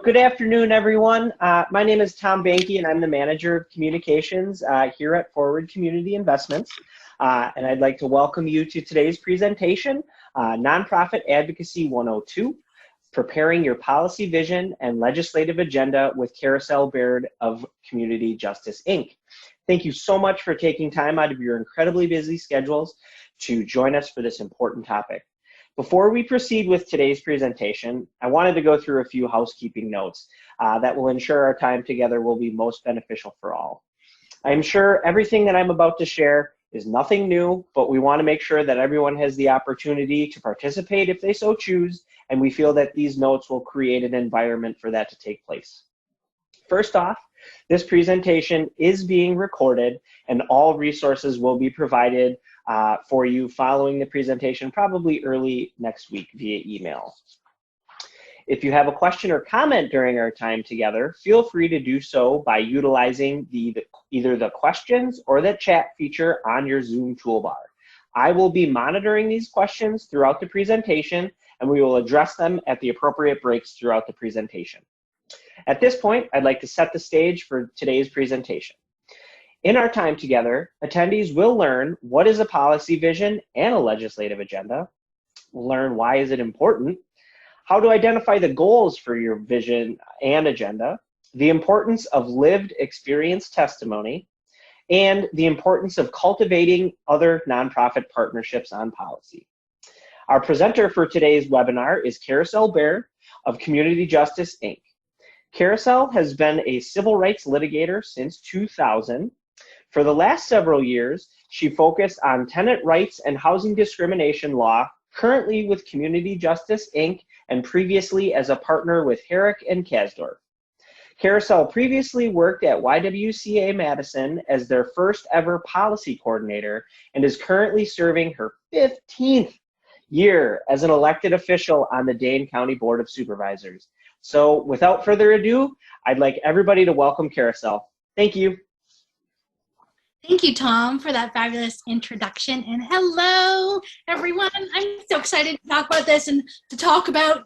Good afternoon, everyone. My name is Tom Banky, and I'm the Manager of Communications here at Forward Community Investments. And I'd like to welcome you to today's presentation, Nonprofit Advocacy 102, Preparing Your Policy Vision and Legislative Agenda with Carousel Baird of Community Justice, Inc. Thank you so much for taking time out of your incredibly busy schedules to join us for this important topic. Before we proceed with today's presentation, I wanted to go through a few housekeeping notes that will ensure our time together will be most beneficial for all. I'm sure everything that I'm about to share is nothing new, but we want to make sure that everyone has the opportunity to participate if they so choose, and we feel that these notes will create an environment for that to take place. First off, this presentation is being recorded, and all resources will be provided for you following the presentation, probably early next week via email. If you have a question or comment during our time together, feel free to do so by utilizing either the questions or the chat feature on your Zoom toolbar. I will be monitoring these questions throughout the presentation, and we will address them at the appropriate breaks throughout the presentation. At this point, I'd like to set the stage for today's presentation. In our time together, attendees will learn what is a policy vision and a legislative agenda. We'll learn why is it important, how to identify the goals for your vision and agenda, the importance of lived experience testimony, and the importance of cultivating other nonprofit partnerships on policy. Our presenter for today's webinar is Carousel Baird of Community Justice, Inc. Carousel has been a civil rights litigator since 2000. For the last several years, she focused on tenant rights and housing discrimination law, currently with Community Justice, Inc., and previously as a partner with Herrick and Kasdorf. Carousel previously worked at YWCA Madison as their first ever policy coordinator and is currently serving her 15th year as an elected official on the Dane County Board of Supervisors. So without further ado, I'd like everybody to welcome Carousel. Thank you. Thank you, Tom, for that fabulous introduction. And hello, everyone. I'm so excited to talk about this and to talk about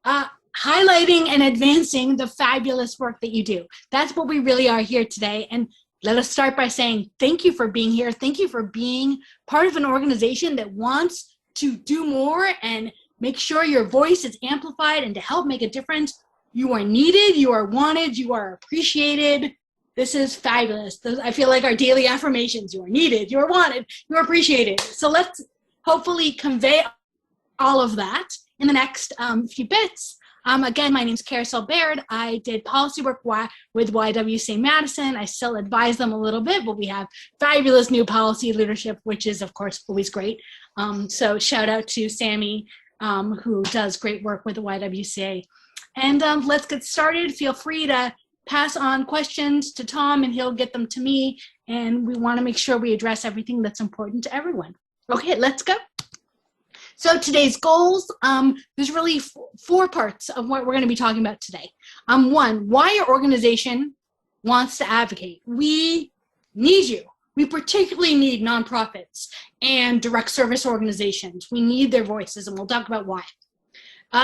highlighting and advancing the fabulous work that you do. That's what we really are here today. And let us start by saying thank you for being here. Thank you for being part of an organization that wants to do more and make sure your voice is amplified and to help make a difference. You are needed, you are wanted, you are appreciated. This is fabulous. I feel like our daily affirmations. You are needed, you are wanted, you are appreciated. So let's hopefully convey all of that in the next few bits. Again, my name's Carousel Baird. I did policy work with YWCA Madison. I still advise them a little bit, but we have fabulous new policy leadership, which is, of course, always great. So shout out to Sammy, who does great work with the YWCA. And let's get started. Feel free to pass on questions to Tom and he'll get them to me. And we want to make sure we address everything that's important to everyone. Okay, let's go. So today's goals, there's really four parts of what we're going to be talking about today. One, why your organization wants to advocate. We need you. We particularly need nonprofits and direct service organizations. We need their voices, and we'll talk about why.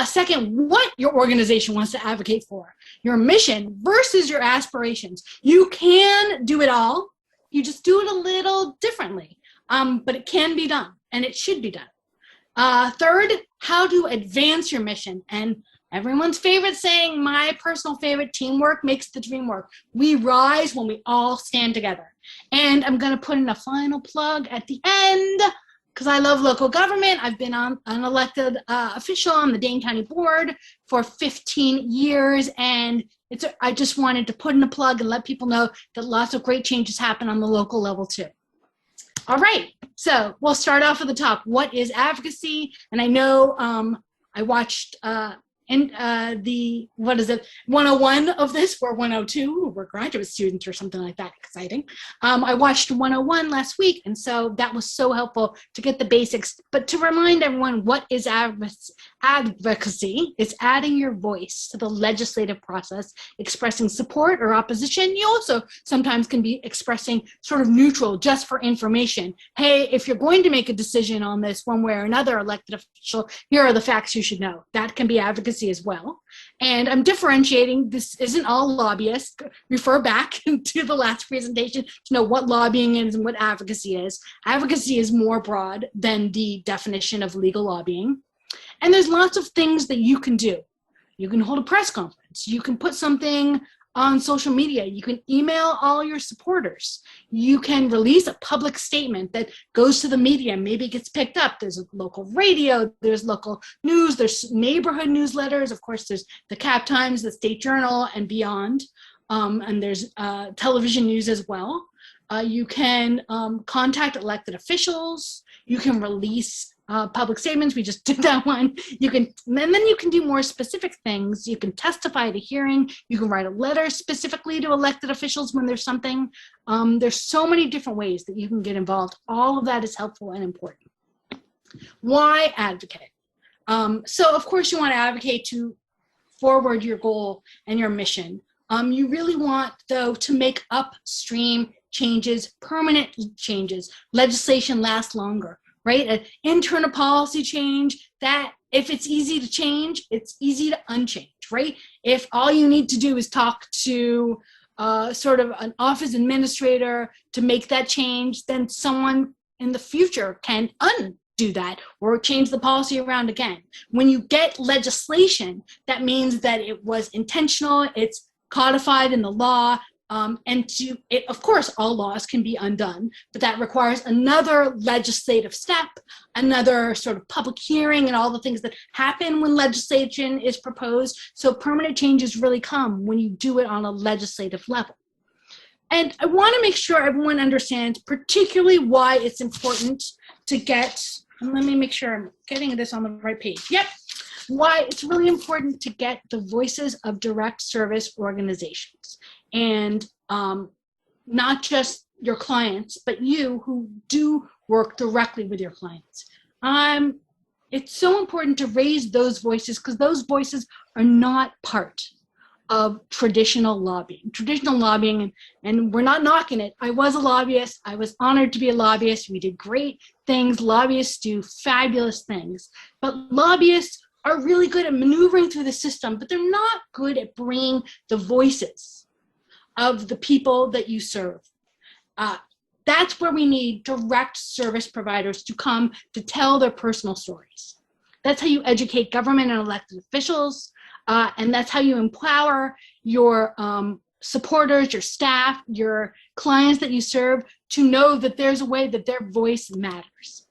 Second, what your organization wants to advocate for. Your mission versus your aspirations. You can do it all. You just do it a little differently. But it can be done, and it should be done. Third, how to advance your mission. And everyone's favorite saying, my personal favorite, teamwork makes the dream work. We rise when we all stand together. And I'm going to put in a final plug at the end, because I love local government. I've been an elected official on the Dane County Board for 15 years, and I just wanted to put in a plug and let people know that lots of great changes happen on the local level too. All right, so we'll start off at the top. What is advocacy? And I know I watched the, 101 of this, or 102, we're graduate students or something like that, exciting. I watched 101 last week, and so that was so helpful to get the basics. But to remind everyone, what is advocacy? It's adding your voice to the legislative process, expressing support or opposition. You also sometimes can be expressing sort of neutral, just for information. Hey, if you're going to make a decision on this one way or another, elected official, here are the facts you should know. That can be advocacy. advocacy as well. And I'm differentiating, this isn't all lobbyists. Refer back to the last presentation to know what lobbying is and what advocacy is. Advocacy is more broad than the definition of legal lobbying. And there's lots of things that you can do. You can hold a press conference. You can put something on social media. You can email all your supporters. You can release a public statement that goes to the media, maybe it gets picked up. There's a local radio, there's local news, there's neighborhood newsletters. Of course, there's the Cap Times, the State Journal, and beyond. And there's television news as well. You can contact elected officials. You can release public statements. We just did that one. You can, and then you can do more specific things. You can testify at a hearing. You can write a letter specifically to elected officials when there's something. There's so many different ways that you can get involved. All of that is helpful and important. Why advocate? So of course you want to advocate to forward your goal and your mission. You really want, though, to make upstream changes, permanent changes. Legislation lasts longer, right? An internal policy change, that if it's easy to change, it's easy to unchange, right? If all you need to do is talk to sort of an office administrator to make that change, then someone in the future can undo that or change the policy around again. When you get legislation, that means that it was intentional, it's codified in the law, of course, all laws can be undone, but that requires another legislative step, another sort of public hearing, and all the things that happen when legislation is proposed. So permanent changes really come when you do it on a legislative level. And I want to make sure everyone understands particularly why it's important to get, and let me make sure I'm getting this on the right page. Yep. Why it's really important to get the voices of direct service organizations, and not just your clients, but you who do work directly with your clients. It's so important to raise those voices because those voices are not part of traditional lobbying. Traditional lobbying, and we're not knocking it. I was a lobbyist. I was honored to be a lobbyist. We did great things. Lobbyists do fabulous things. But lobbyists are really good at maneuvering through the system, but they're not good at bringing the voices of the people that you serve. That's where we need direct service providers to come to tell their personal stories. That's how you educate government and elected officials, and that's how you empower your supporters, your staff, your clients that you serve to know that there's a way that their voice matters.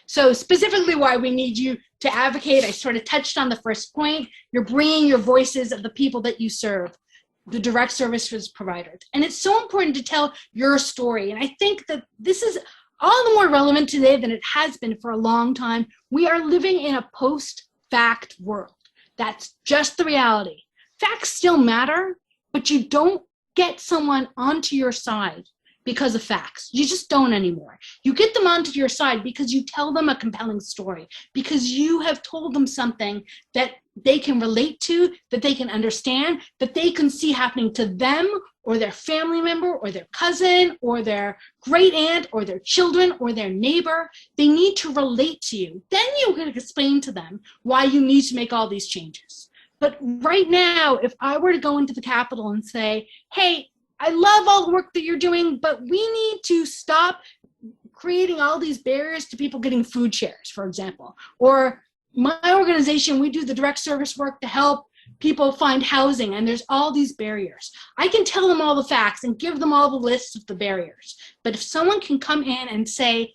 So specifically why we need you to advocate, I sort of touched on the first point. You're bringing your voices of the people that you serve, the direct services providers. And it's so important to tell your story. And I think that this is all the more relevant today than it has been for a long time. We are living in a post-fact world. That's just the reality. Facts still matter, but you don't get someone onto your side because of facts. You just don't anymore. You get them onto your side because you tell them a compelling story, because you have told them something that they can relate to, that they can understand, that they can see happening to them or their family member or their cousin or their great aunt or their children or their neighbor. They need to relate to you. Then you can explain to them why you need to make all these changes. But right now, if I were to go into the Capitol and say, hey, I love all the work that you're doing, but we need to stop creating all these barriers to people getting food shares, for example. Or my organization, we do the direct service work to help people find housing, and there's all these barriers. I can tell them all the facts and give them all the lists of the barriers. But if someone can come in and say,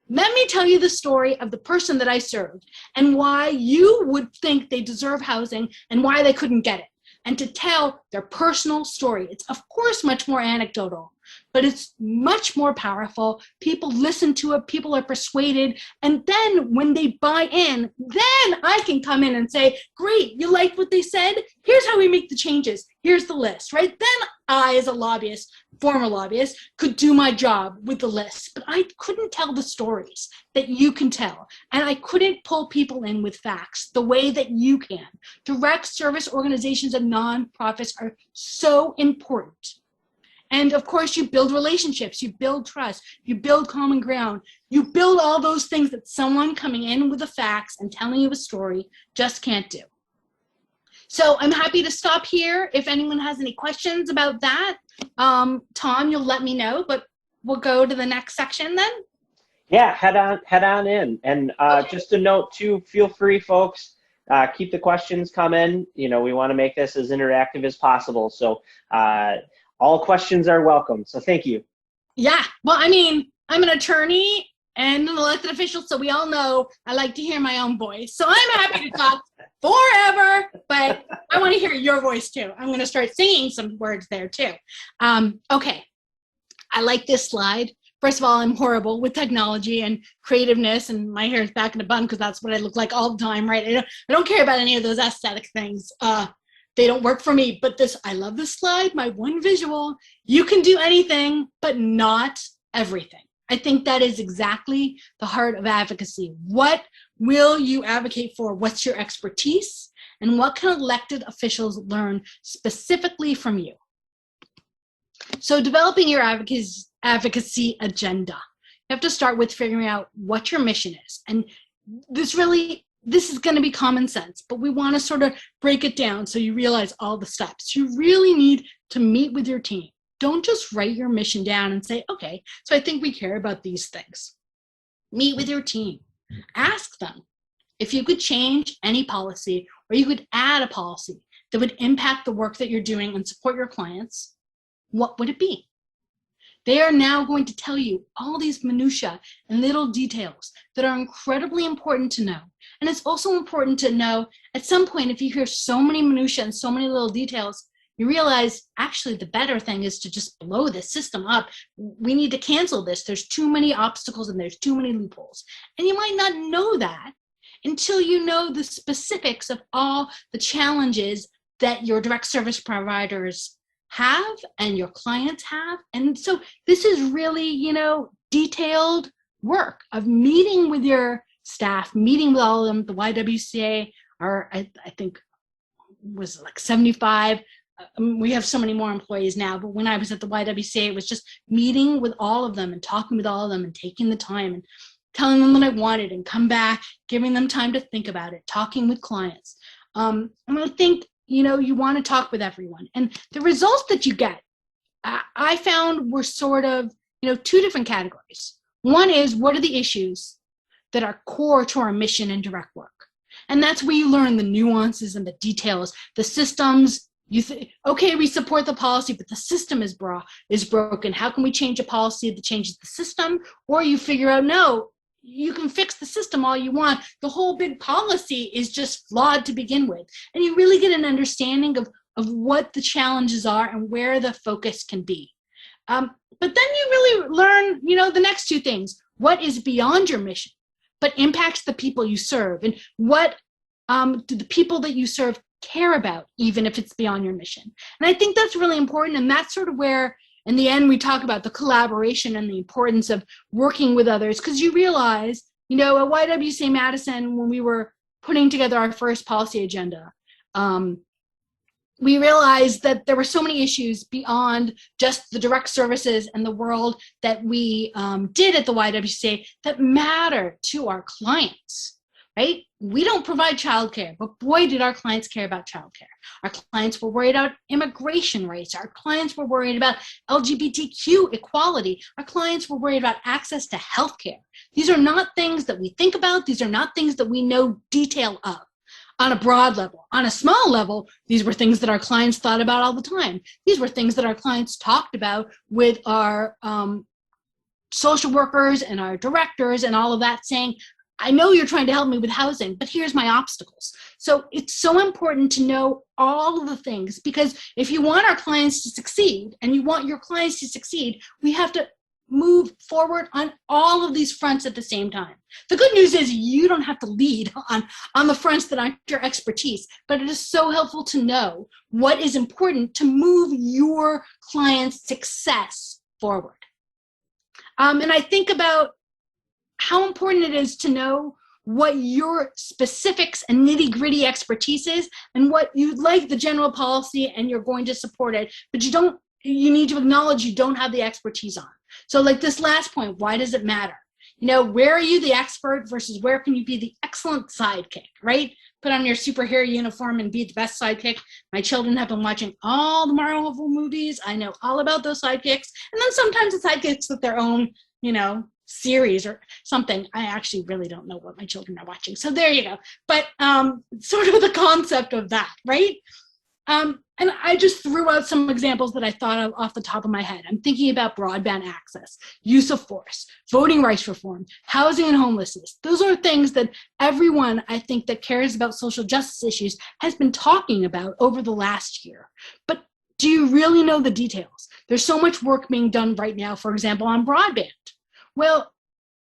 let me tell you the story of the person that I served and why you would think they deserve housing and why they couldn't get it, and to tell their personal story. It's of course much more anecdotal, but it's much more powerful. People listen to it, people are persuaded, and then when they buy in, then I can come in and say, great, you like what they said? Here's how we make the changes. Here's the list, right? Then I, as a lobbyist, former lobbyist, could do my job with the list, but I couldn't tell the stories that you can tell, and I couldn't pull people in with facts the way that you can. Direct service organizations and nonprofits are so important. And of course, you build relationships, you build trust, you build common ground, you build all those things that someone coming in with the facts and telling you a story just can't do. So I'm happy to stop here. If anyone has any questions about that, Tom, you'll let me know, but we'll go to the next section then. Yeah, head on in. And just a note too, feel free, folks, keep the questions coming. You know, we want to make this as interactive as possible. So all questions are welcome. So thank you. Yeah, well, I mean, I'm an attorney and an elected official, so we all know I like to hear my own voice. So I'm happy to talk forever, but I want to hear your voice too. I'm going to start singing some words there too. Okay, I like this slide. First of all, I'm horrible with technology and creativeness, and my hair is back in a bun because that's what I look like all the time, right? I don't care about any of those aesthetic things. They don't work for me, but I love this slide, my one visual. You can do anything, but not everything. I think that is exactly the heart of advocacy. What will you advocate for? What's your expertise? And what can elected officials learn specifically from you? So developing your advocacy agenda, you have to start with figuring out what your mission is. And this is going to be common sense, but we want to sort of break it down so you realize all the steps. You really need to meet with your team. Don't just write your mission down and say, okay, so I think we care about these things. Meet with your team. Ask them if you could change any policy or you could add a policy that would impact the work that you're doing and support your clients. What would it be? They are now going to tell you all these minutiae and little details that are incredibly important to know. And it's also important to know at some point, if you hear so many minutiae and so many little details, you realize actually the better thing is to just blow this system up. We need to cancel this. There's too many obstacles and there's too many loopholes. And you might not know that until you know the specifics of all the challenges that your direct service providers have and your clients have. And so this is really, detailed work of meeting with your staff, meeting with all of them. The YWCA are, I think, was like 75. We have so many more employees now, but when I was at the YWCA, it was just meeting with all of them and talking with all of them and taking the time and telling them what I wanted and come back, giving them time to think about it, talking with clients. And I think, you want to talk with everyone. And the results that you get, I found were sort of, two different categories. One is, what are the issues that are core to our mission and direct work? And that's where you learn the nuances and the details, the systems. Okay, we support the policy, but the system is broken. How can we change a policy that changes the system? Or you figure out, no, you can fix the system all you want. The whole big policy is just flawed to begin with. And you really get an understanding of what the challenges are and where the focus can be. But then you really learn, the next two things. What is beyond your mission, but impacts the people you serve? And what do the people that you serve care about, even if it's beyond your mission? And I think that's really important. And that's sort of where, in the end, we talk about the collaboration and the importance of working with others, because you realize, at YWCA Madison, when we were putting together our first policy agenda, we realized that there were so many issues beyond just the direct services and the world that we did at the YWCA that matter to our clients. Right? We don't provide childcare, but boy, did our clients care about childcare. Our clients were worried about immigration rates. Our clients were worried about LGBTQ equality. Our clients were worried about access to healthcare. These are not things that we think about. These are not things that we know detail of on a broad level. On a small level, these were things that our clients thought about all the time. These were things that our clients talked about with our social workers and our directors and all of that, saying, I know you're trying to help me with housing, but here's my obstacles. So it's so important to know all of the things, because if you want our clients to succeed and you want your clients to succeed, we have to move forward on all of these fronts at the same time. The good news is you don't have to lead on the fronts that aren't your expertise, but it is so helpful to know what is important to move your client's success forward. And I think about how important it is to know what your specifics and nitty-gritty expertise is and what you'd like the general policy and you're going to support it, but you need to acknowledge you don't have the expertise on. So like this last point, why does it matter? Where are you the expert versus where can you be the excellent sidekick, right? put on your superhero uniform and be the best sidekick. My children have been watching all the Marvel movies. I know all about those sidekicks. And then sometimes the sidekicks with their own, series or something. I actually really don't know what my children are watching. So there you go. But sort of the concept of that, right? And I just threw out some examples that I thought of off the top of my head. I'm thinking about broadband access, use of force, voting rights reform, housing and homelessness. Those are things that everyone, I think, that cares about social justice issues has been talking about over the last year. But do you really know the details? There's so much work being done right now, for example, on broadband. Well,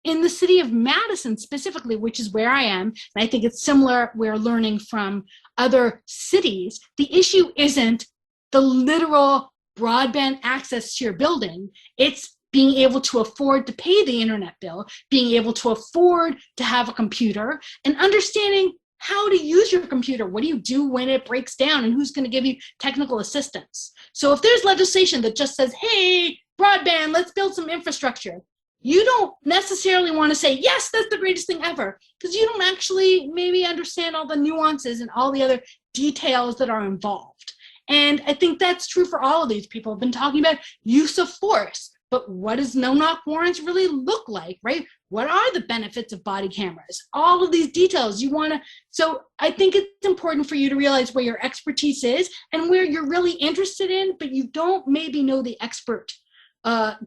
in the city of Madison specifically, which is where I am, and I think it's similar, we're learning from other cities, the issue isn't the literal broadband access to your building. It's being able to afford to pay the internet bill, being able to afford to have a computer, and understanding how to use your computer. What do you do when it breaks down, and who's going to give you technical assistance? So if there's legislation that just says, hey, broadband, let's build some infrastructure, you don't necessarily want to say, yes, that's the greatest thing ever, because you don't actually maybe understand all the nuances and all the other details that are involved. And I think that's true for all of these people. Have been talking about use of force, but what does no-knock warrants really look like, right? What are the benefits of body cameras? All of these details you want to, so I think it's important for you to realize where your expertise is and where you're really interested in, but you don't maybe know the expert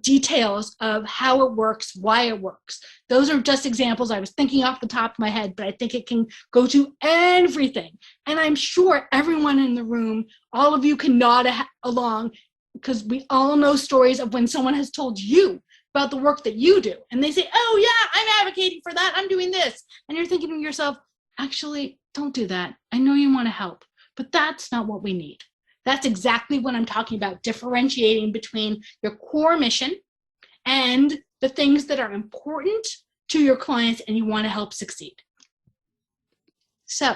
details of how it works, why it works. Those are just examples I was thinking off the top of my head, but I think it can go to everything. And I'm sure everyone in the room, all of you can nod along, because we all know stories of when someone has told you about the work that you do. And they say, oh yeah, I'm advocating for that, I'm doing this. And you're thinking to yourself, actually, don't do that. I know you want to help, but that's not what we need. That's exactly what I'm talking about, differentiating between your core mission and the things that are important to your clients and you want to help succeed. So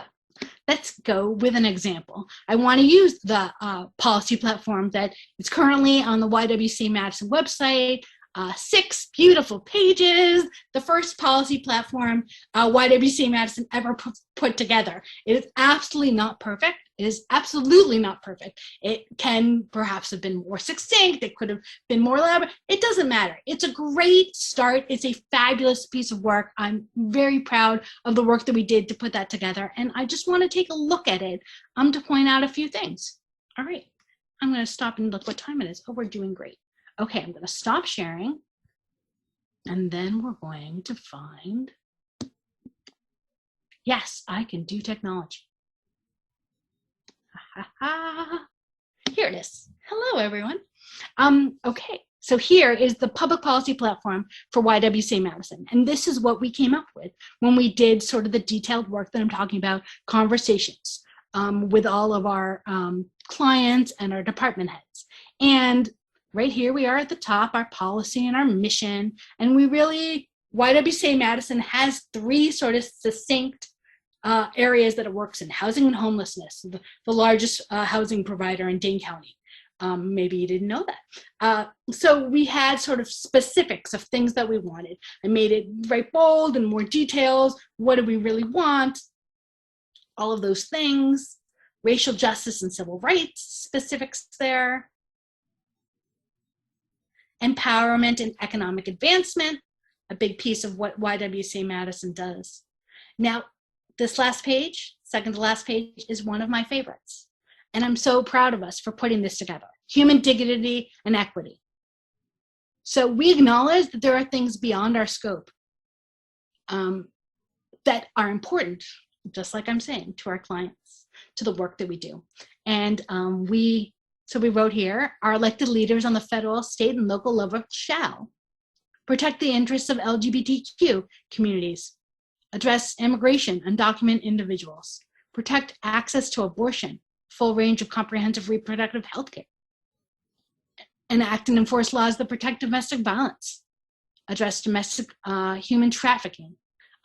let's go with an example. I want to use the policy platform that is currently on the YWCA Madison website. 6 beautiful pages, the first policy platform YWCA Madison ever put together. It is absolutely not perfect. It is absolutely not perfect. It can perhaps have been more succinct. It could have been more elaborate. It doesn't matter. It's a great start. It's a fabulous piece of work. I'm very proud of the work that we did to put that together. And I just want to take a look at it to point out a few things. All right, I'm going to stop and look what time it is. Oh, we're doing great. Okay, I'm going to stop sharing, and then we're going to find, yes, I can do technology. Here it is. Hello, everyone. Okay, so here is the public policy platform for YWCA Madison, and this is what we came up with when we did sort of the detailed work that I'm talking about, conversations with all of our clients and our department heads. And right here we are at the top, our policy and our mission, and we really, YWCA Madison has 3 sort of succinct areas that it works in: housing and homelessness, the largest housing provider in Dane County. Maybe you didn't know that. So we had sort of specifics of things that we wanted. I made it very bold and more details. What do we really want? All of those things. Racial justice and civil rights specifics there. Empowerment and economic advancement, a big piece of what YWCA Madison does. Now, this last page, second to last page, is one of my favorites. And I'm so proud of us for putting this together. Human dignity and equity. So we acknowledge that there are things beyond our scope that are important, just like I'm saying, to our clients, to the work that we do. And so we wrote here, our elected leaders on the federal, state, and local level shall protect the interests of LGBTQ communities, address immigration, undocumented individuals, protect access to abortion, full range of comprehensive reproductive health care, enact and enforce laws that protect domestic violence, address domestic human trafficking,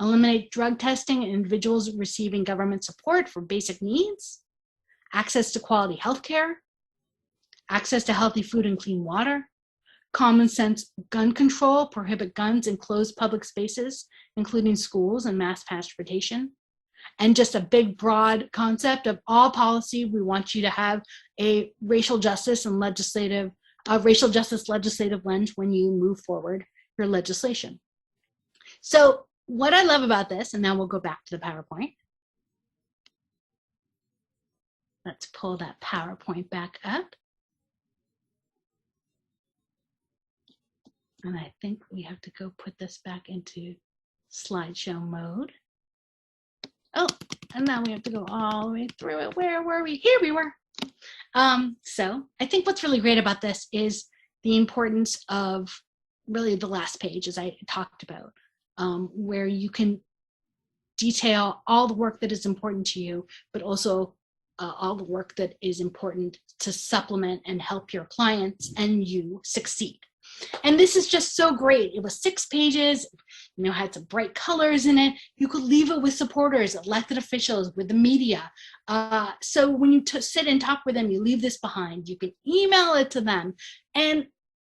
eliminate drug testing and individuals receiving government support for basic needs, access to quality health care, access to healthy food and clean water, common sense gun control, prohibit guns in closed public spaces, including schools and mass transportation, and just a big broad concept of all policy. We want you to have a racial justice legislative lens when you move forward your legislation. So what I love about this, and now we'll go back to the PowerPoint. Let's pull that PowerPoint back up. And I think we have to go put this back into slideshow mode. Oh, and now we have to go all the way through it. Where were we? Here we were. So I think what's really great about this is the importance of really the last page, as I talked about, where you can detail all the work that is important to you, but also all the work that is important to supplement and help your clients and you succeed. And this is just so great. It was 6 pages, had some bright colors in it. You could leave it with supporters, elected officials, with the media. So when you sit and talk with them, you leave this behind. You can email it to them. And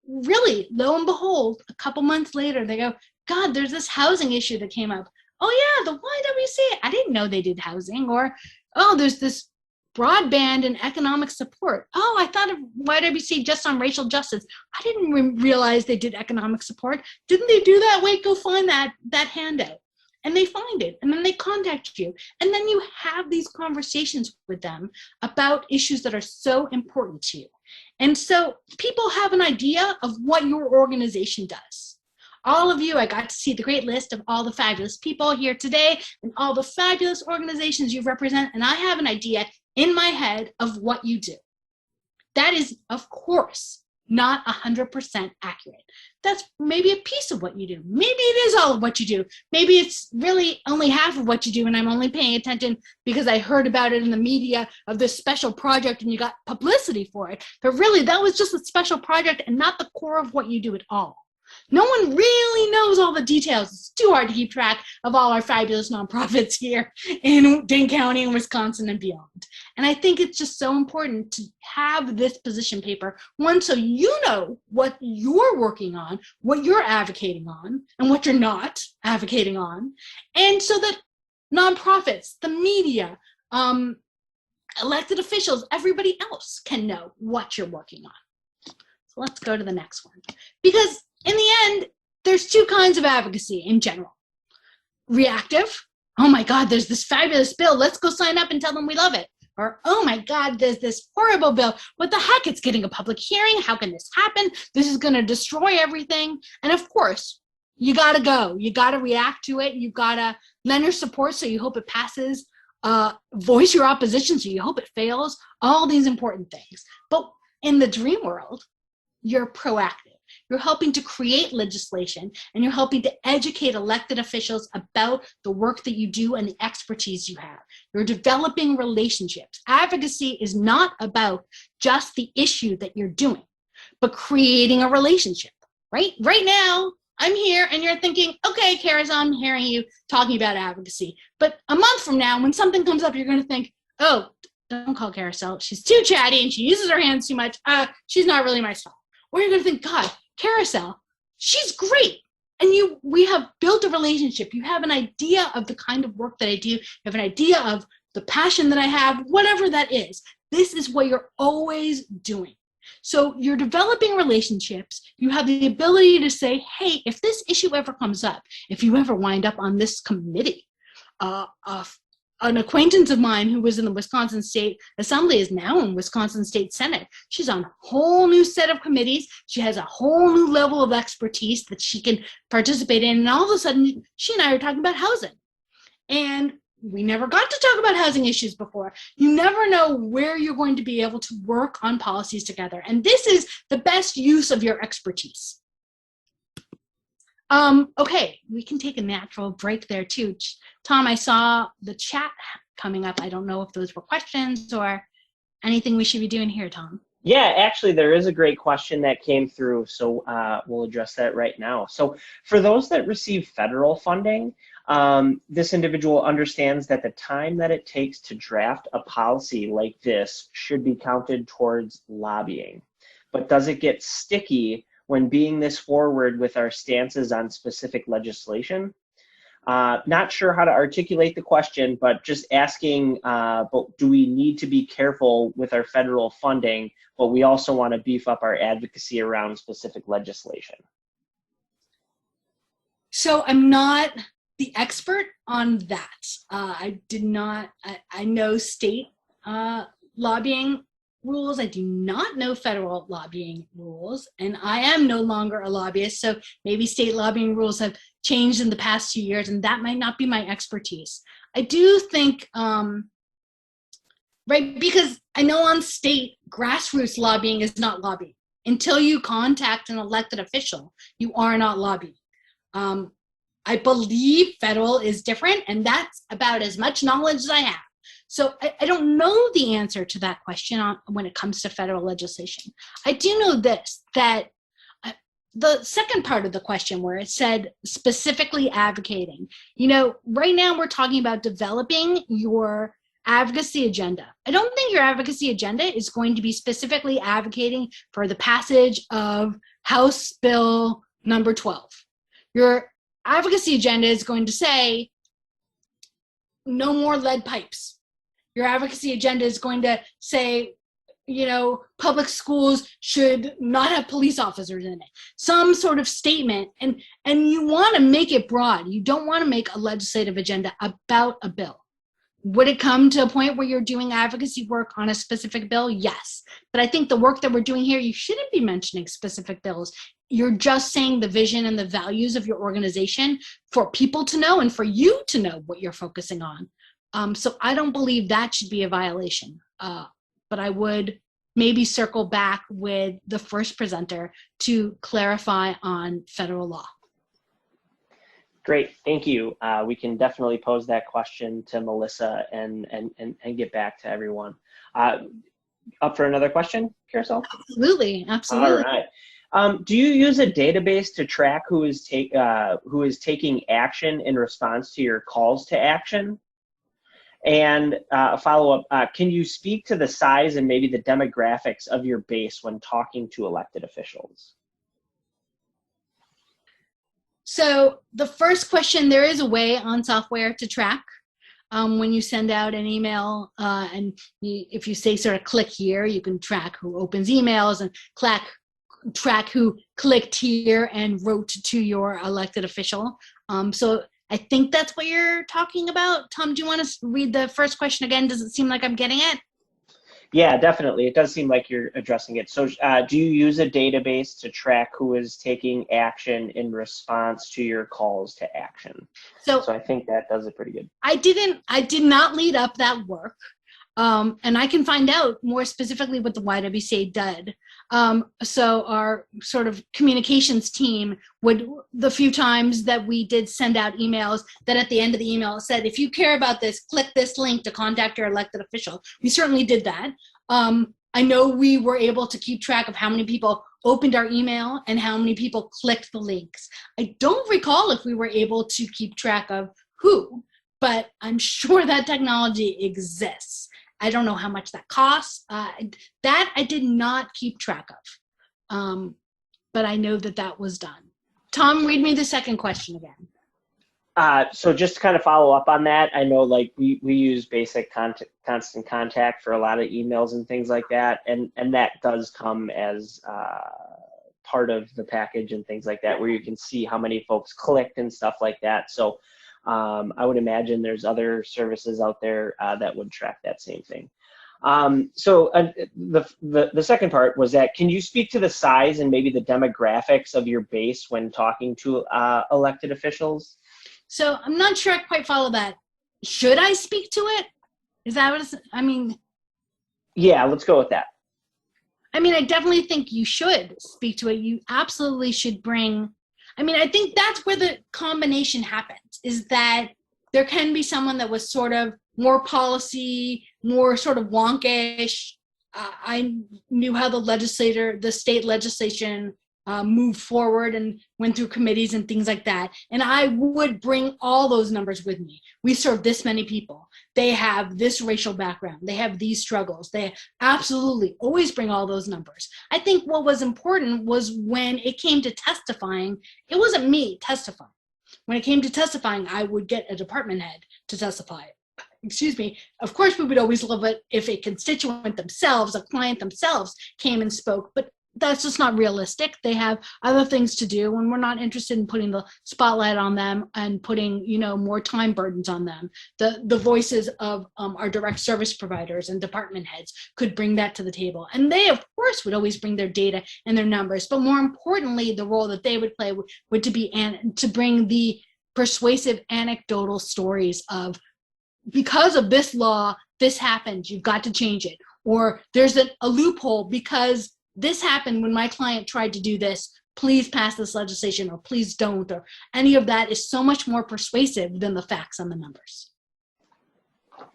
really, lo and behold, a couple months later, they go, God, there's this housing issue that came up. Oh yeah, the YWCA, I didn't know they did housing. Or, oh, there's this broadband and economic support. Oh, I thought of YWCA just on racial justice. I didn't realize they did economic support. Didn't they do that? Wait, go find that handout. And they find it, and then they contact you. And then you have these conversations with them about issues that are so important to you. And so people have an idea of what your organization does. All of you, I got to see the great list of all the fabulous people here today and all the fabulous organizations you represent, and I have an idea in my head of what you do. That is, of course, not 100% accurate. That's maybe a piece of what you do. Maybe it is all of what you do. Maybe it's really only half of what you do, and I'm only paying attention because I heard about it in the media of this special project and you got publicity for it. But really, that was just a special project and not the core of what you do at all. No one really knows all the details. It's too hard to keep track of all our fabulous nonprofits here in Dane County and Wisconsin and beyond. And I think it's just so important to have this position paper, one, so you know what you're working on, what you're advocating on, and what you're not advocating on, and so that nonprofits, the media, elected officials, everybody else can know what you're working on. So let's go to the next one. Because in the end, there's 2 kinds of advocacy in general. Reactive, oh my God, there's this fabulous bill. Let's go sign up and tell them we love it. Or, oh my God, there's this horrible bill. What the heck? It's getting a public hearing. How can this happen? This is going to destroy everything. And of course, you got to go. You got to react to it. You got to lend your support so you hope it passes. Voice your opposition so you hope it fails. All these important things. But in the dream world, you're proactive. You're helping to create legislation, and you're helping to educate elected officials about the work that you do and the expertise you have. You're developing relationships. Advocacy is not about just the issue that you're doing, but creating a relationship, right? Right now, I'm here and you're thinking, okay, Karis, I'm hearing you talking about advocacy. But a month from now, when something comes up, you're going to think, oh, don't call Carousel. She's too chatty and she uses her hands too much. She's not really my style. Or you're going to think, God, Carousel, she's great. And we have built a relationship. You have an idea of the kind of work that I do. You have an idea of the passion that I have, whatever that is. This is what you're always doing. So you're developing relationships. You have the ability to say, hey, if this issue ever comes up, if you ever wind up on this committee, an acquaintance of mine who was in the Wisconsin State Assembly is now in Wisconsin State Senate. She's on a whole new set of committees. She has a whole new level of expertise that she can participate in. And all of a sudden, she and I are talking about housing. And we never got to talk about housing issues before. You never know where you're going to be able to work on policies together. And this is the best use of your expertise. Okay, we can take a natural break there too. Tom, I saw the chat coming up. I don't know if those were questions or anything we should be doing here, Tom. Yeah, actually, there is a great question that came through, so we'll address that right now. So for those that receive federal funding, this individual understands that the time that it takes to draft a policy like this should be counted towards lobbying. But does it get sticky when being this forward with our stances on specific legislation? Not sure how to articulate the question, but just asking, but do we need to be careful with our federal funding, but we also want to beef up our advocacy around specific legislation? So I'm not the expert on that. I know state lobbying rules. I do not know federal lobbying rules, and I am no longer a lobbyist, so maybe state lobbying rules have changed in the past 2 years, and that might not be my expertise. I do think, right, because I know on state, grassroots lobbying is not lobbying. Until you contact an elected official, you are not lobbying. I believe federal is different, and that's about as much knowledge as I have. So I don't know the answer to that question when it comes to federal legislation. I do know this, that the second part of the question where it said specifically advocating, right now we're talking about developing your advocacy agenda. I don't think your advocacy agenda is going to be specifically advocating for the passage of House Bill number 12. Your advocacy agenda is going to say no more lead pipes. Your advocacy agenda is going to say, public schools should not have police officers in it. Some sort of statement, and you want to make it broad. You don't want to make a legislative agenda about a bill. Would it come to a point where you're doing advocacy work on a specific bill? Yes. But I think the work that we're doing here, you shouldn't be mentioning specific bills. You're just saying the vision and the values of your organization for people to know and for you to know what you're focusing on. So I don't believe that should be a violation. But I would maybe circle back with the first presenter to clarify on federal law. Great, thank you. We can definitely pose that question to Melissa and get back to everyone. Up for another question, Carousel? Absolutely. All right. Do you use a database to track who is taking action in response to your calls to action? And a follow-up, can you speak to the size and maybe the demographics of your base when talking to elected officials? So the first question, there is a way on software to track when you send out an email, and if you say sort of click here, you can track who opens emails and track who clicked here and wrote to your elected official. So I think that's what you're talking about. Tom, do you want to read the first question again? Does it seem like I'm getting it? Yeah, definitely. It does seem like you're addressing it. So do you use a database to track who is taking action in response to your calls to action? So I think that does it pretty good. I did not lead up that work. And I can find out more specifically what the YWCA did. So our sort of communications team would, the few times that we did send out emails, that at the end of the email said, if you care about this, click this link to contact your elected official. We certainly did that. I know we were able to keep track of how many people opened our email and how many people clicked the links. I don't recall if we were able to keep track of who, but I'm sure that technology exists. I don't know how much that costs. That I did not keep track of, but I know that was done. Tom, read me the second question again. So just to kind of follow up on that, I know like we use basic constant contact for a lot of emails and things like that, and that does come as part of the package and things like that, where you can see how many folks clicked and stuff like that. So I would imagine there's other services out there that would track that same thing. So the second part was that, can you speak to the size and maybe the demographics of your base when talking to elected officials? So I'm not sure I quite follow that. Should I speak to it? Is that what I mean? Yeah, let's go with that. I mean, I definitely think you should speak to it. You absolutely should bring, I think that's where the combination happens, is that there can be someone that was sort of more policy, more sort of wonkish. I knew how the state legislation moved forward and went through committees and things like that. And I would bring all those numbers with me. We serve this many people. They have this racial background. They have these struggles. They absolutely always bring all those numbers. I think what was important was when it came to testifying, it wasn't me testifying. when it came to testifying, I would get a department head to testify. Excuse me. Of course, we would always love it if a constituent themselves, a client themselves, came and spoke, but that's just not realistic. They have other things to do, and we're not interested in putting the spotlight on them and putting, more time burdens on them. The voices of our direct service providers and department heads could bring that to the table. And they, of course, would always bring their data and their numbers. But more importantly, the role that they would play would to bring the persuasive anecdotal stories of, because of this law, this happened, you've got to change it. Or there's a loophole because this happened when my client tried to do this, please pass this legislation, or please don't, or any of that is so much more persuasive than the facts and the numbers.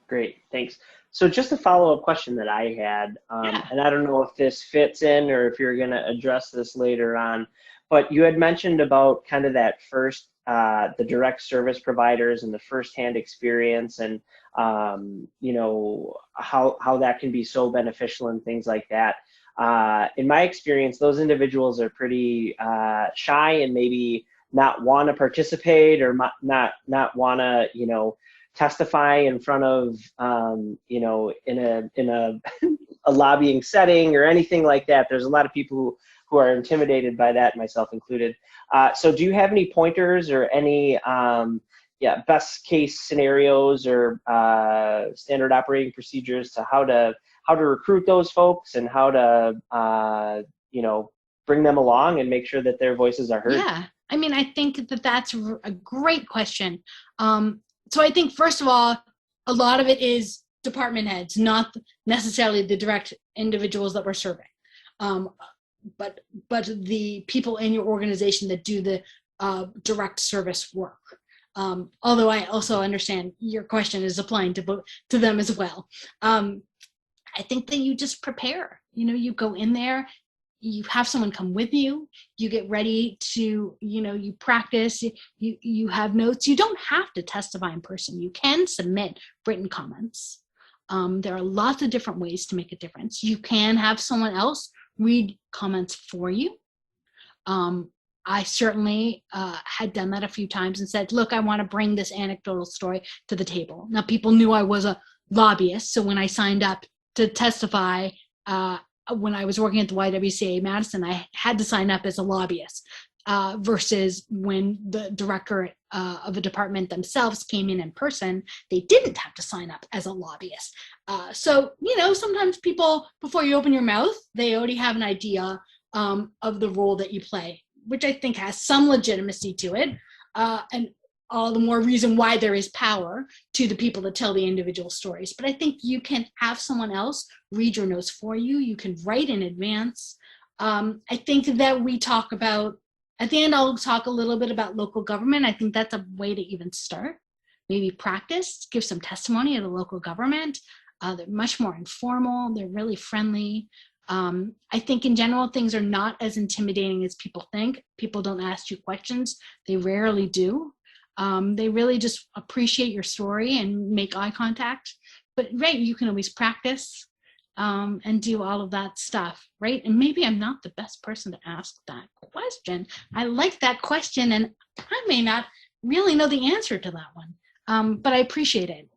Great, thanks. So just a follow-up question that I had, and I don't know if this fits in or if you're gonna address this later on, but you had mentioned about kind of that first, the direct service providers and the firsthand experience, and how that can be so beneficial and things like that. In my experience, those individuals are pretty shy and maybe not want to participate or not want to, testify in front of, in a a lobbying setting or anything like that. There's a lot of people who are intimidated by that, myself included. So do you have any pointers or any best case scenarios or standard operating procedures to how to recruit those folks and how to, bring them along and make sure that their voices are heard? Yeah, I mean, I think that's a great question. So I think, first of all, a lot of it is department heads, not necessarily the direct individuals that we're serving, but the people in your organization that do the direct service work. Although I also understand your question is applying to them as well. I think that you just prepare. You go in there, you have someone come with you, you get ready to, you practice, you have notes. You don't have to testify in person. You can submit written comments. There are lots of different ways to make a difference. You can have someone else read comments for you. I certainly had done that a few times and said, look, I want to bring this anecdotal story to the table. Now, people knew I was a lobbyist, so when I signed up to testify, when I was working at the YWCA Madison, I had to sign up as a lobbyist versus when the director of a department themselves came in person, they didn't have to sign up as a lobbyist. So, sometimes people, before you open your mouth, they already have an idea of the role that you play, which I think has some legitimacy to it. And all the more reason why there is power to the people that tell the individual stories. But I think you can have someone else read your notes for you. You can write in advance. I think that we talk about, at the end, I'll talk a little bit about local government. I think that's a way to even start. Maybe practice, give some testimony at a local government. They're much more informal. They're really friendly. I think in general, things are not as intimidating as people think. People don't ask you questions. They rarely do. They really just appreciate your story and make eye contact. But right, you can always practice and do all of that stuff, right? And maybe I'm not the best person to ask that question. I like that question, and I may not really know the answer to that one, but I appreciate it.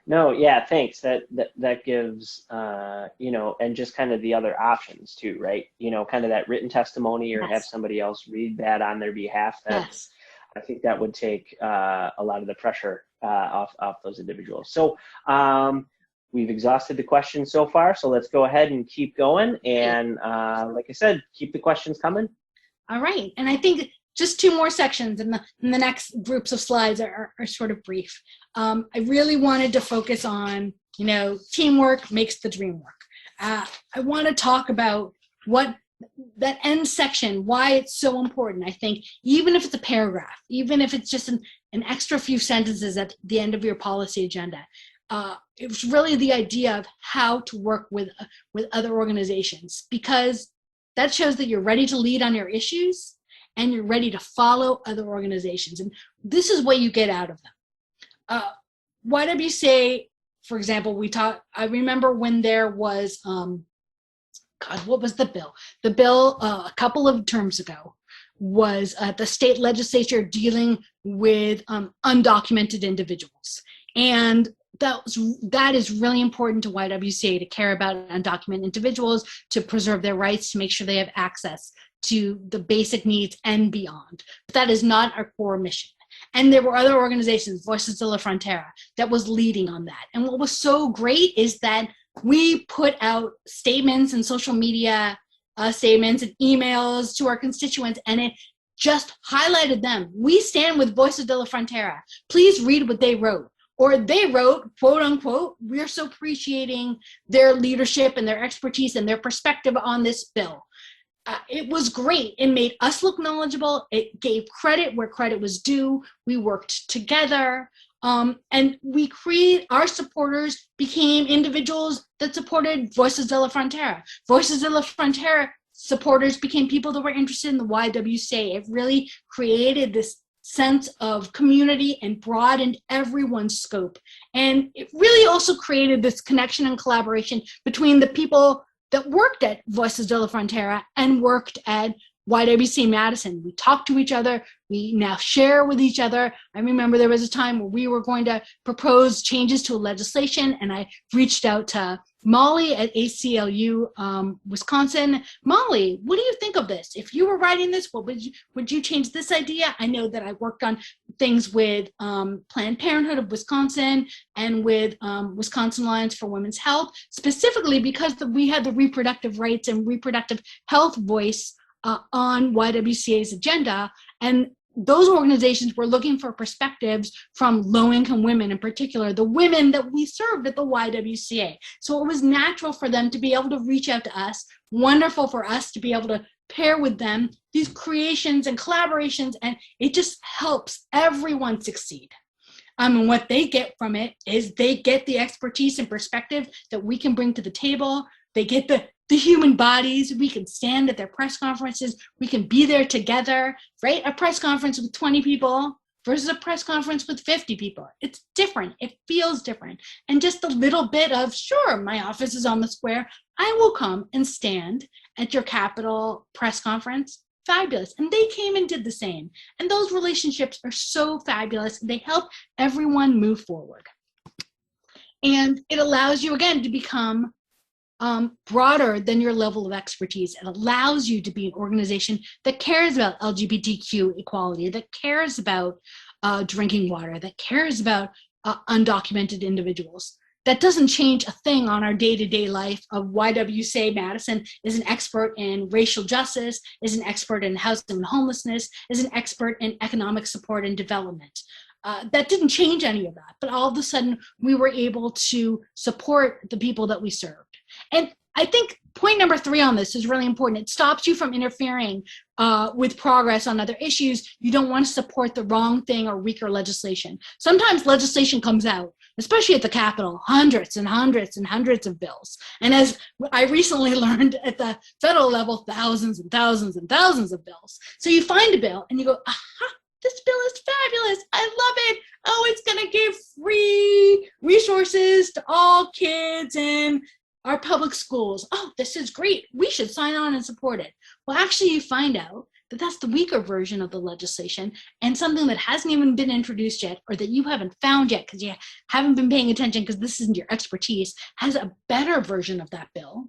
No, yeah, thanks. That gives, and just kind of the other options too, right? Kind of that written testimony or have somebody else read that on their behalf. Yes. I think that would take a lot of the pressure off those individuals. So we've exhausted the questions so far, so let's go ahead and keep going. And like I said, keep the questions coming. All right. And I think just two more sections, and the next groups of slides are sort of brief. I really wanted to focus on, teamwork makes the dream work. I want to talk about what that end section, why it's so important. I think even if it's a paragraph, even if it's just an extra few sentences at the end of your policy agenda, it was really the idea of how to work with other organizations, because that shows that you're ready to lead on your issues and you're ready to follow other organizations. And this is what you get out of them. YWCA, for example, I remember when there was, what was the bill? The bill a couple of terms ago was the state legislature dealing with undocumented individuals. And that is really important to YWCA, to care about undocumented individuals, to preserve their rights, to make sure they have access to the basic needs and beyond. But that is not our core mission. And there were other organizations, Voices de la Frontera, that was leading on that. And what was so great is that we put out statements and social media statements and emails to our constituents, and it just highlighted them. We stand with Voices de la Frontera. Please read what they wrote. Or they wrote, quote unquote, we're so appreciating their leadership and their expertise and their perspective on this bill. It was great. It made us look knowledgeable. It gave credit where credit was due. We worked together. And our supporters became individuals that supported Voices de la Frontera. Voices de la Frontera supporters became people that were interested in the YWCA. It really created this sense of community and broadened everyone's scope. And it really also created this connection and collaboration between the people that worked at Voices de la Frontera and worked at YWCA Madison. We talk to each other. We now share with each other. I remember there was a time where we were going to propose changes to legislation, and I reached out to Molly at ACLU Wisconsin. Molly, what do you think of this? If you were writing this, what would you change this idea? I know that I worked on things with Planned Parenthood of Wisconsin and with Wisconsin Alliance for Women's Health, specifically because we had the reproductive rights and reproductive health voice on YWCA's agenda. And those organizations were looking for perspectives from low-income women, in particular, the women that we served at the YWCA. So it was natural for them to be able to reach out to us, wonderful for us to be able to pair with them these creations and collaborations, and it just helps everyone succeed. And what they get from it is they get the expertise and perspective that we can bring to the table. They get the human bodies. We can stand at their press conferences. We can be there together, right? A press conference with 20 people versus a press conference with 50 people. It's different. It feels different. And just a little bit of, sure, my office is on the square. I will come and stand at your Capitol press conference. Fabulous. And they came and did the same. And those relationships are so fabulous. They help everyone move forward. And it allows you, again, to become broader than your level of expertise. It allows you to be an organization that cares about LGBTQ equality, that cares about drinking water, that cares about undocumented individuals. That doesn't change a thing on our day-to-day life of YWCA Madison is an expert in racial justice, is an expert in housing and homelessness, is an expert in economic support and development. That didn't change any of that, but all of a sudden we were able to support the people that we served. And I think point number 3 on this is really important. It stops you from interfering with progress on other issues. You don't want to support the wrong thing or weaker legislation. Sometimes legislation comes out, especially at the Capitol, hundreds and hundreds and hundreds of bills. And as I recently learned at the federal level, thousands and thousands and thousands of bills. So you find a bill and you go, aha, this bill is fabulous. I love it. Oh, it's going to give free resources to all kids in our public schools. Oh, this is great. We should sign on and support it. Well, actually, you find out that that's the weaker version of the legislation and something that hasn't even been introduced yet or that you haven't found yet because you haven't been paying attention because this isn't your expertise, has a better version of that bill.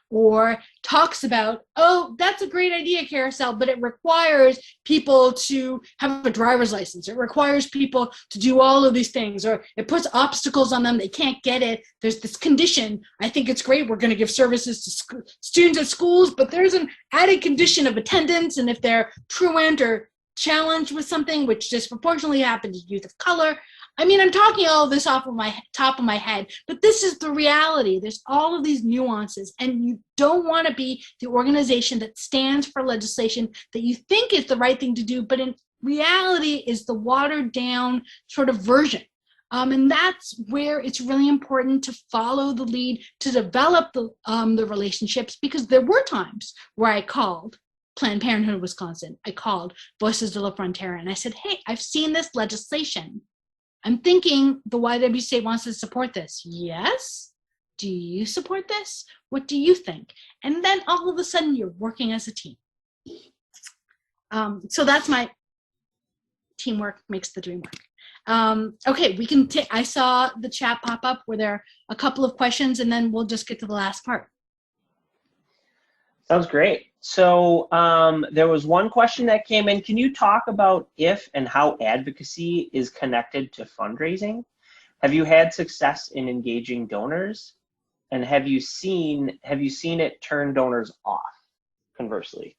Or talks about, oh, that's a great idea, Carousel, but it requires people to have a driver's license. It requires people to do all of these things, or it puts obstacles on them. They can't get it. There's this condition. I think it's great. We're going to give services to students at schools, but there's an added condition of attendance. And if they're truant or challenged with something, which disproportionately happens to youth of color, I mean, I'm talking all of this off of my top of my head, but this is the reality. There's all of these nuances, and you don't want to be the organization that stands for legislation that you think is the right thing to do, but in reality is the watered down sort of version. And that's where it's really important to follow the lead, to develop the relationships, because there were times where I called Planned Parenthood of Wisconsin. I called Voices de la Frontera, and I said, hey, I've seen this legislation. I'm thinking the YWCA wants to support this. Yes? Do you support this? What do you think? And then all of a sudden you're working as a team. So that's my teamwork makes the dream work. Okay, we can take, I saw the chat pop up. Were there a couple of questions, and then we'll just get to the last part. Sounds great. So there was one question that came in. Can you talk about if and how advocacy is connected to fundraising? Have you had success in engaging donors? And have you seen it turn donors off, conversely?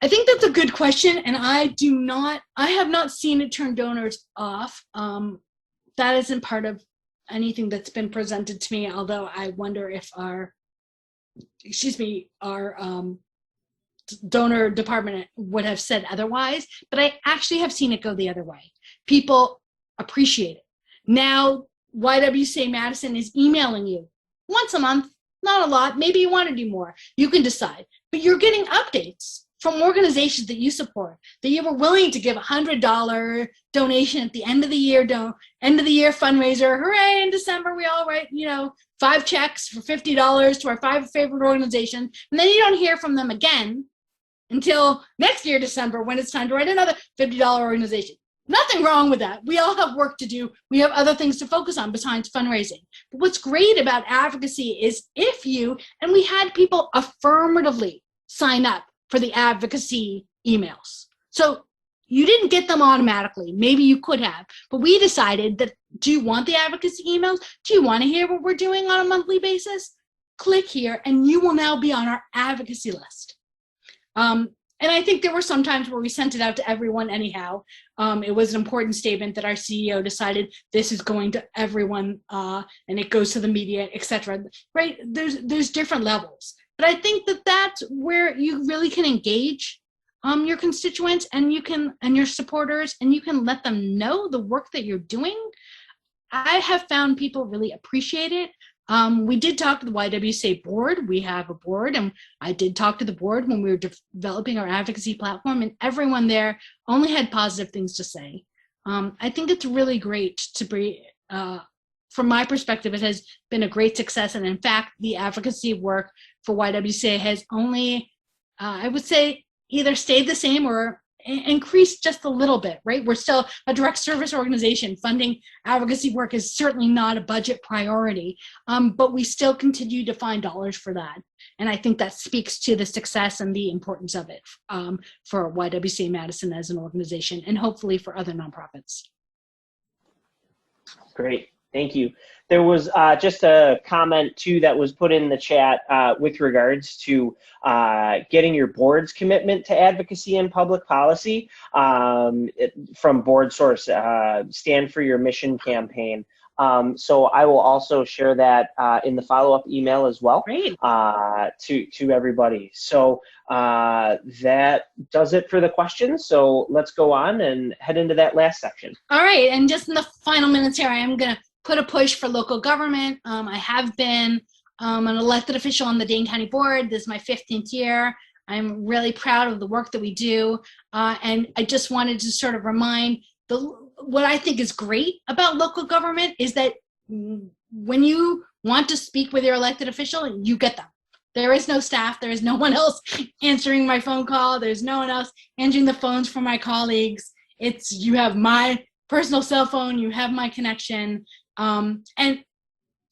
I think that's a good question, and I have not seen it turn donors off. That isn't part of anything that's been presented to me, although I wonder if our donor department would have said otherwise, but I actually have seen it go the other way. People appreciate it. Now, YWCA Madison is emailing you once a month, not a lot, maybe you want to do more, you can decide, but you're getting updates from organizations that you support, that you were willing to give $100 donation at the end of the year, end of the year fundraiser. Hooray, in December, we all write, 5 checks for $50 to our 5 favorite organizations. And then you don't hear from them again until next year, December, when it's time to write another $50 organization. Nothing wrong with that. We all have work to do. We have other things to focus on besides fundraising. But what's great about advocacy is and we had people affirmatively sign up for the advocacy emails. So you didn't get them automatically. Maybe you could have, but we decided that, do you want the advocacy emails? Do you want to hear what we're doing on a monthly basis? Click here and you will now be on our advocacy list. And I think there were some times where we sent it out to everyone anyhow. It was an important statement that our CEO decided this is going to everyone, and it goes to the media, etc. Right? There's different levels. But I think that that's where you really can engage your constituents and your supporters, and you can let them know the work that you're doing. I have found people really appreciate it. We did talk to the YWCA board. We have a board, and I did talk to the board when we were developing our advocacy platform, and everyone there only had positive things to say. I think it's really great to be, from my perspective, it has been a great success. And in fact, the advocacy work for YWCA has only, I would say, either stayed the same or increased just a little bit, right? We're still a direct service organization. Funding advocacy work is certainly not a budget priority, but we still continue to find dollars for that. And I think that speaks to the success and the importance of it for YWCA Madison as an organization, and hopefully for other nonprofits. Great. Thank you. There was just a comment too that was put in the chat with regards to getting your board's commitment to advocacy and public policy from Board Source, Stand for Your Mission campaign. So I will also share that in the follow-up email as well to everybody. So that does it for the questions. So let's go on and head into that last section. All right, and just in the final minutes here, I am going to put a push for local government. I have been an elected official on the Dane County Board. This is my 15th year. I'm really proud of the work that we do. And I just wanted to sort of remind what I think is great about local government is that when you want to speak with your elected official, you get them. There is no staff. There is no one else answering my phone call. There's no one else answering the phones for my colleagues. You have my personal cell phone, you have my connection, and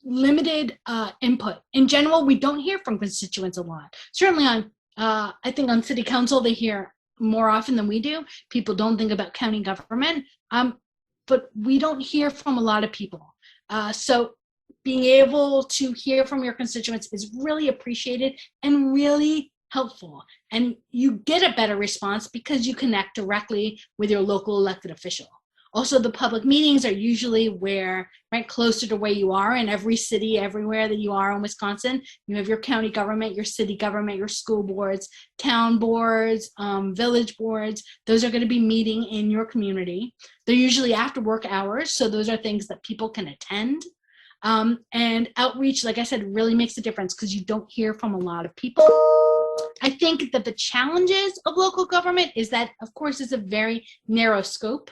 limited input. In general, we don't hear from constituents a lot. Certainly I think on city council, they hear more often than we do. People don't think about county government, but we don't hear from a lot of people. So being able to hear from your constituents is really appreciated and really helpful. And you get a better response because you connect directly with your local elected official. Also, the public meetings are usually right closer to where you are. In every city, everywhere that you are in Wisconsin, you have your county government, your city government, your school boards, town boards, village boards. Those are going to be meeting in your community. They're usually after work hours, so those are things that people can attend. And outreach, like I said, really makes a difference because you don't hear from a lot of people. I think that the challenges of local government is that, of course, it's a very narrow scope.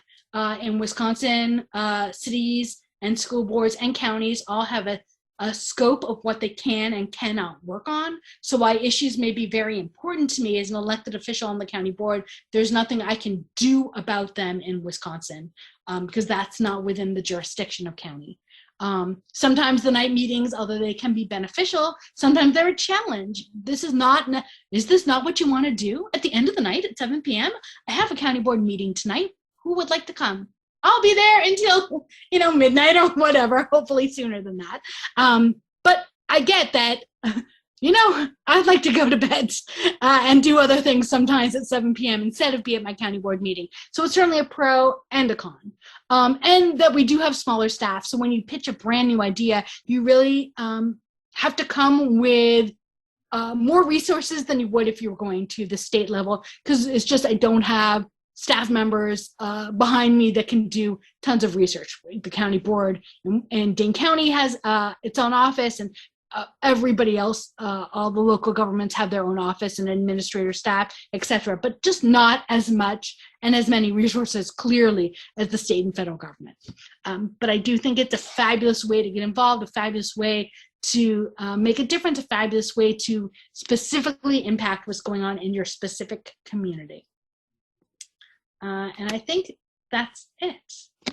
In Wisconsin, cities and school boards and counties all have a a scope of what they can and cannot work on. So why issues may be very important to me as an elected official on the county board, there's nothing I can do about them in Wisconsin, because that's not within the jurisdiction of county. Sometimes the night meetings, although they can be beneficial, sometimes they're a challenge. Is this not what you want to do at the end of the night at 7 p.m.? I have a county board meeting tonight. Who would like to come? I'll be there until, midnight or whatever, hopefully sooner than that. But I get that, I'd like to go to bed and do other things sometimes at 7 p.m. instead of be at my county board meeting. So it's certainly a pro and a con. And that we do have smaller staff. So when you pitch a brand new idea, you really have to come with more resources than you would if you were going to the state level, because it's just I don't have staff members behind me that can do tons of research. The county board and Dane County has its own office, and everybody else, all the local governments have their own office and administrator staff, etc., but just not as much and as many resources clearly as the state and federal government. But I do think it's a fabulous way to get involved, a fabulous way to make a difference, a fabulous way to specifically impact what's going on in your specific community. And I think that's it.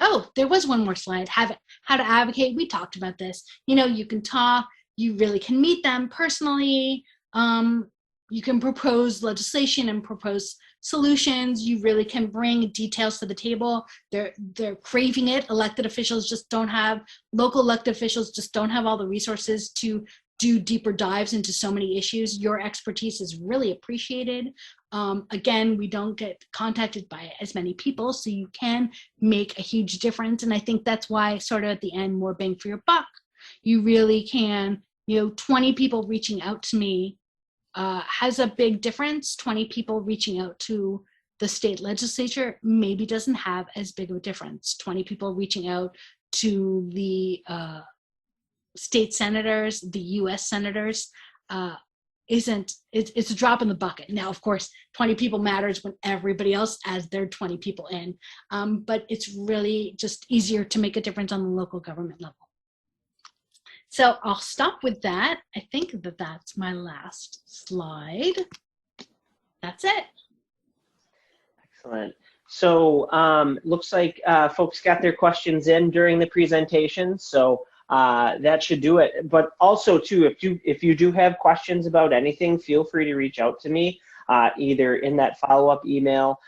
Oh, there was one more slide. How to advocate. We talked about this. You can talk. You really can meet them personally. You can propose legislation and propose solutions. You really can bring details to the table. They're craving it. Local elected officials just don't have all the resources to do deeper dives into so many issues. Your expertise is really appreciated. Again, we don't get contacted by as many people, so you can make a huge difference. And I think that's why sort of at the end, more bang for your buck. You really can, 20 people reaching out to me has a big difference. 20 people reaching out to the state legislature maybe doesn't have as big of a difference. 20 people reaching out to the state senators, the US senators, it's a drop in the bucket. Now, of course, 20 people matters when everybody else adds their 20 people in, but it's really just easier to make a difference on the local government level. So I'll stop with that. I think that's my last slide. That's it. Excellent. So looks like folks got their questions in during the presentation. So that should do it. But also too, if you do have questions about anything, feel free to reach out to me, either in that follow-up email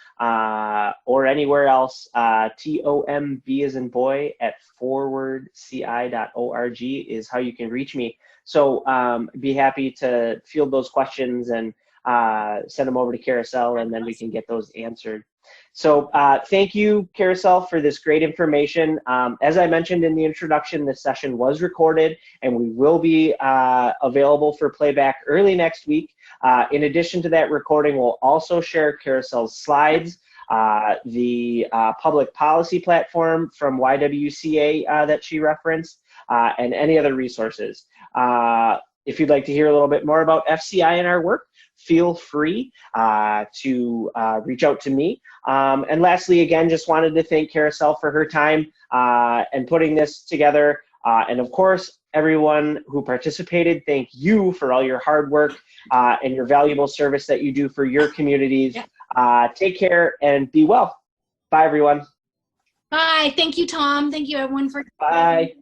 or anywhere else. TOMB as in boy at forwardci.org is how you can reach me. So be happy to field those questions and send them over to Carousel, and then we can get those answered. So thank you, Carousel, for this great information. As I mentioned in the introduction, this session was recorded, and we will be available for playback early next week. In addition to that recording, we'll also share Carousel's slides, the public policy platform from YWCA that she referenced, and any other resources. If you'd like to hear a little bit more about FCI and our work, feel free to reach out to me. And lastly, again, just wanted to thank Carousel for her time and putting this together. And of course, everyone who participated, thank you for all your hard work and your valuable service that you do for your communities. Take care and be well. Bye, everyone. Bye. Thank you, Tom. Thank you, everyone, for Bye.